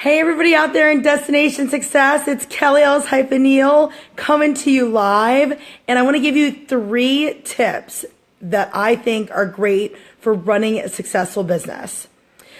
Hey everybody out there in Destination Success, it's Kelly Ellis Neal coming to you live, and I want to give you 3 tips that I think are great for running a successful business.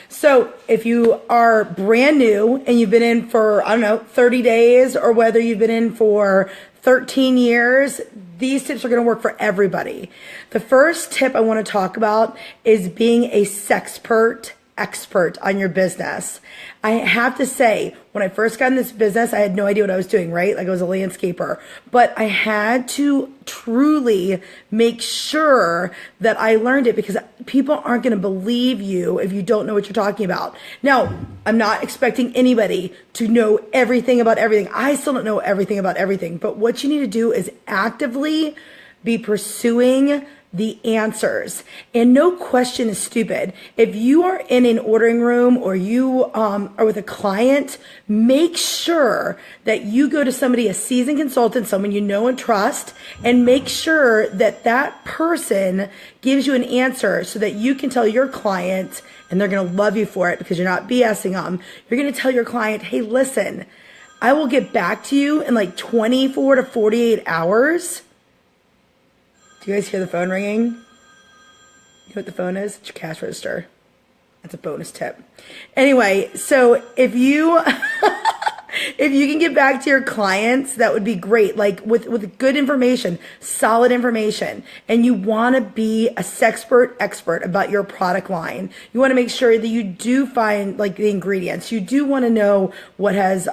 So if you are brand new and you've been in for, 30 days, or whether you've been in for 13 years, these tips are going to work for everybody. The first tip I want to talk about is being a sexpert expert on your business. I have to say, when I first got in this business, I had no idea what I was doing, right? Like I was a landscaper, but I had to truly make sure that I learned it, because people aren't going to believe you if you don't know what you're talking about. Now, I'm not expecting anybody to know everything about everything. I still don't know everything about everything, but what you need to do is actively be pursuing the answers. And no question is stupid. If you are in an ordering room or you are with a client, make sure that you go to somebody, a seasoned consultant, someone you know and trust, and make sure that that person gives you an answer so that you can tell your client, and they're going to love you for it because you're not BSing them. You're going to tell your client, hey, listen, I will get back to you in like 24 to 48 hours. Do you guys hear the phone ringing? You know what the phone is? It's your cash register. That's a bonus tip. Anyway, so if you if you can get back to your clients, that would be great. Like with good information, solid information, and you want to be a sexpert expert about your product line. You want to make sure that you do find like the ingredients. You do want to know what has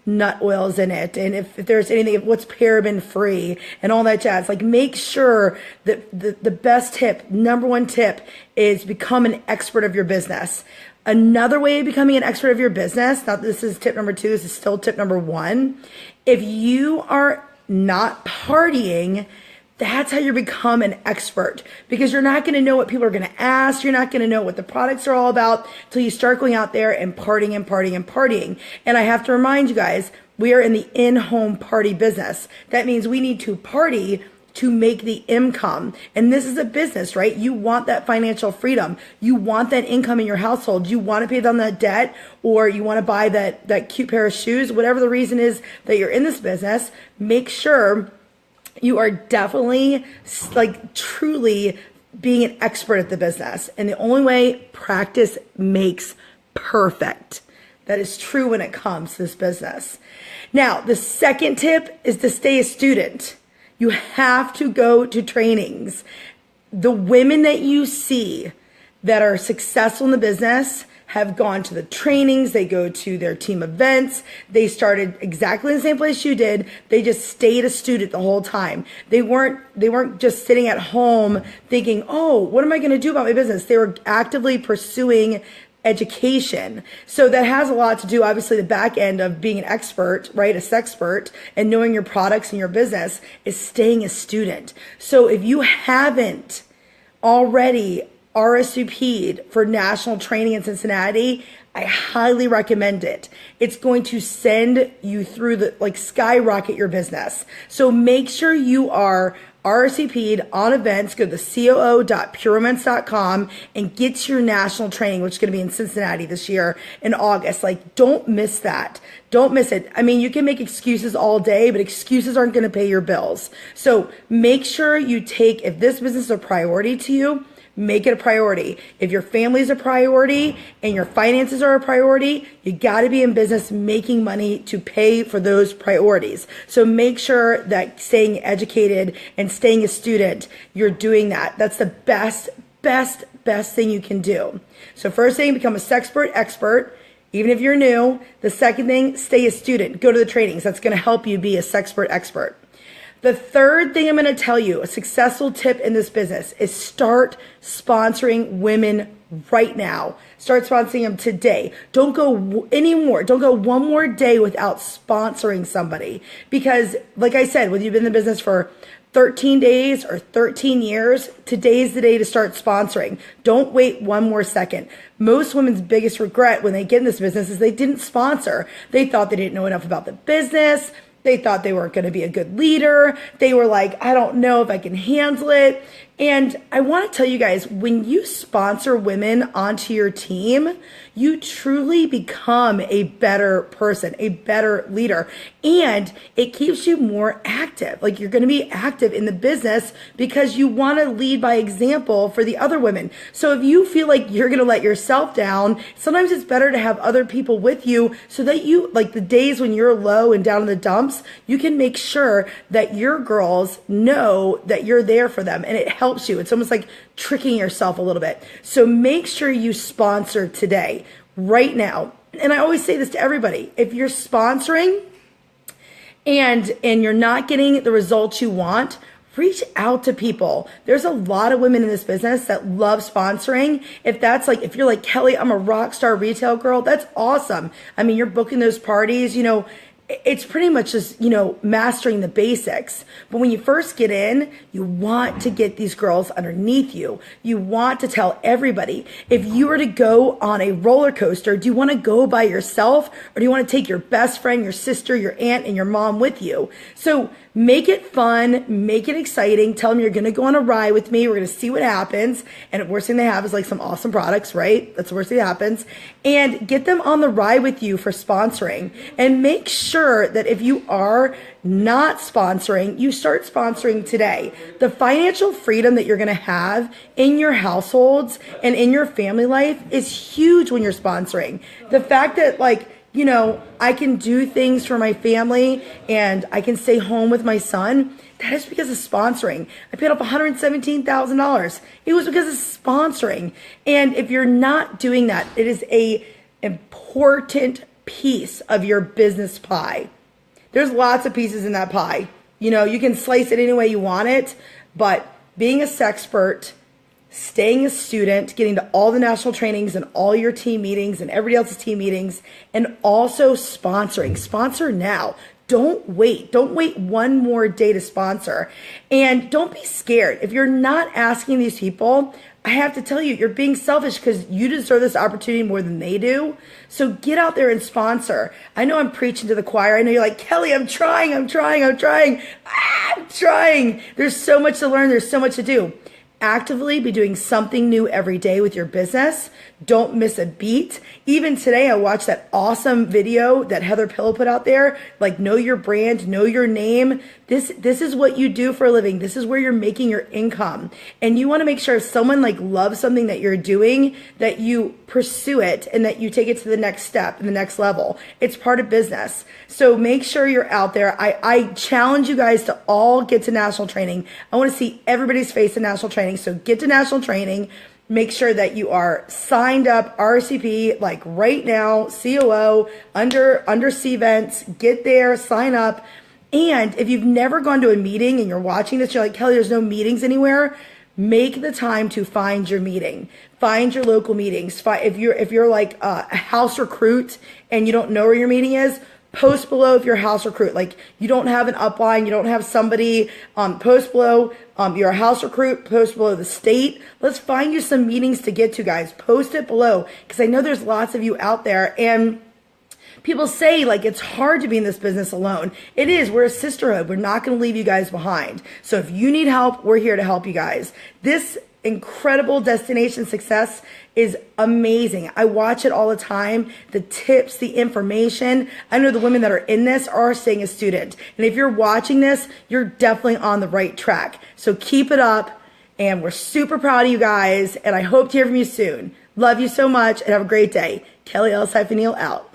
nut oils in it, and if there's anything, what's paraben free and all that jazz. Like make sure that the best tip, number 1 tip, is become an expert of your business. Another way of becoming an expert of your business, now this is tip number 2, this is still tip number 1. If you are not partying, that's how you become an expert, because you're not going to know what people are going to ask. You're not going to know what the products are all about until you start going out there and partying and partying and partying. And I have to remind you guys, we are in the in-home party business. That means we need to party to make the income. And this is a business, right? You want that financial freedom. You want that income in your household. You want to pay down that debt, or you want to buy that cute pair of shoes, whatever the reason is that you're in this business. Make sure you are definitely like truly being an expert at the business. And the only way, practice makes perfect. That is true when it comes to this business. Now, the second tip is to stay a student. You have to go to trainings. The women that you see that are successful in the business have gone to the trainings. They go to their team events. They started exactly in the same place you did. They just stayed a student the whole time. They weren't just sitting at home thinking, oh, what am I going to do about my business? They were actively pursuing education. So that has a lot to do, obviously, the back end of being an expert, right? A sexpert, and knowing your products and your business is staying a student. So if you haven't already RSVP'd for national training in Cincinnati, I highly recommend it. It's going to send you through skyrocket your business. So make sure you are RSVP'd on events. Go to the coo.purements.com and get your national training, which is going to be in Cincinnati this year in August. Like, don't miss that. Don't miss it. I mean, you can make excuses all day, but excuses aren't going to pay your bills. So make sure you take, if this business is a priority to you, make it a priority. If your family is a priority and your finances are a priority, you got to be in business making money to pay for those priorities. So make sure that staying educated and staying a student, you're doing that. That's the best thing you can do. So first thing, become a sexpert expert. Even if you're new. The second thing, stay a student. Go to the trainings. That's going to help you be a sexpert expert. The third thing I'm going to tell you, a successful tip in this business, is start sponsoring women right now. Start sponsoring them today. Don't go anymore. Don't go one more day without sponsoring somebody. Because like I said, whether you've been in the business for 13 days or 13 years, today's the day to start sponsoring. Don't wait one more second. Most women's biggest regret when they get in this business is they didn't sponsor. They thought they didn't know enough about the business. They thought they weren't going to be a good leader. They were like, I don't know if I can handle it. And I want to tell you guys, when you sponsor women onto your team, you truly become a better person, a better leader, and it keeps you more active. Like, you're going to be active in the business because you want to lead by example for the other women. So if you feel like you're going to let yourself down, sometimes it's better to have other people with you so that you, like the days when you're low and down in the dumps, you can make sure that your girls know that you're there for them, and it helps you. It's almost like tricking yourself a little bit. So make sure you sponsor today, right now. And I always say this to everybody. If you're sponsoring and you're not getting the results you want, reach out to people. There's a lot of women in this business that love sponsoring. If you're like, Kelly, I'm a rock star retail girl, that's awesome. I mean, you're booking those parties, it's pretty much just, mastering the basics. But when you first get in, you want to get these girls underneath you. You want to tell everybody. If you were to go on a roller coaster, do you want to go by yourself, or do you want to take your best friend, your sister, your aunt, and your mom with you? So make it fun, make it exciting. Tell them you're going to go on a ride with me. We're going to see what happens. And the worst thing they have is like some awesome products, right? That's the worst thing that happens. And get them on the ride with you for sponsoring. And make sure that if you are not sponsoring, you start sponsoring today. The financial freedom that you're going to have in your households and in your family life is huge when you're sponsoring. The fact that I can do things for my family and I can stay home with my son, that is because of sponsoring. I paid off $117,000. It was because of sponsoring. And if you're not doing that, it is a important piece of your business pie. There's lots of pieces in that pie. You can slice it any way you want it, but being a sexpert, staying a student, getting to all the national trainings and all your team meetings and everybody else's team meetings, and also sponsoring. Sponsor now. Don't wait. Don't wait one more day to sponsor. And don't be scared. If you're not asking these people, I have to tell you, you're being selfish because you deserve this opportunity more than they do. So get out there and sponsor. I know I'm preaching to the choir. I know you're like, Kelly, I'm trying. I'm trying. There's so much to learn. There's so much to do. Actively be doing something new every day with your business. Don't miss a beat. Even today, I watched that awesome video that Heather Pillow put out there, like know your brand, know your name. This is what you do for a living. This is where you're making your income. And you want to make sure if someone loves something that you're doing, that you pursue it and that you take it to the next step and the next level. It's part of business. So make sure you're out there. I challenge you guys to all get to national training. I want to see everybody's face in national training. So get to national training. Make sure that you are signed up, RSVP, right now, COO, under C-Vents. Get there, sign up. And if you've never gone to a meeting and you're watching this, you're like, Kelly, there's no meetings anywhere. Make the time to find your meeting. Find your local meetings. If you're like a house recruit and you don't know where your meeting is, post below if you're a house recruit. You don't have an upline, you don't have somebody, post below. You're a house recruit, post below the state. Let's find you some meetings to get to, guys. Post it below because I know there's lots of you out there. And people say it's hard to be in this business alone. It is. We're a sisterhood. We're not going to leave you guys behind. So if you need help, we're here to help you guys. This incredible destination success is amazing. I watch it all the time. The tips, the information. I know the women that are in this are staying a student. And if you're watching this, you're definitely on the right track. So keep it up. And we're super proud of you guys. And I hope to hear from you soon. Love you so much and have a great day. Kelly Ellis Neal out.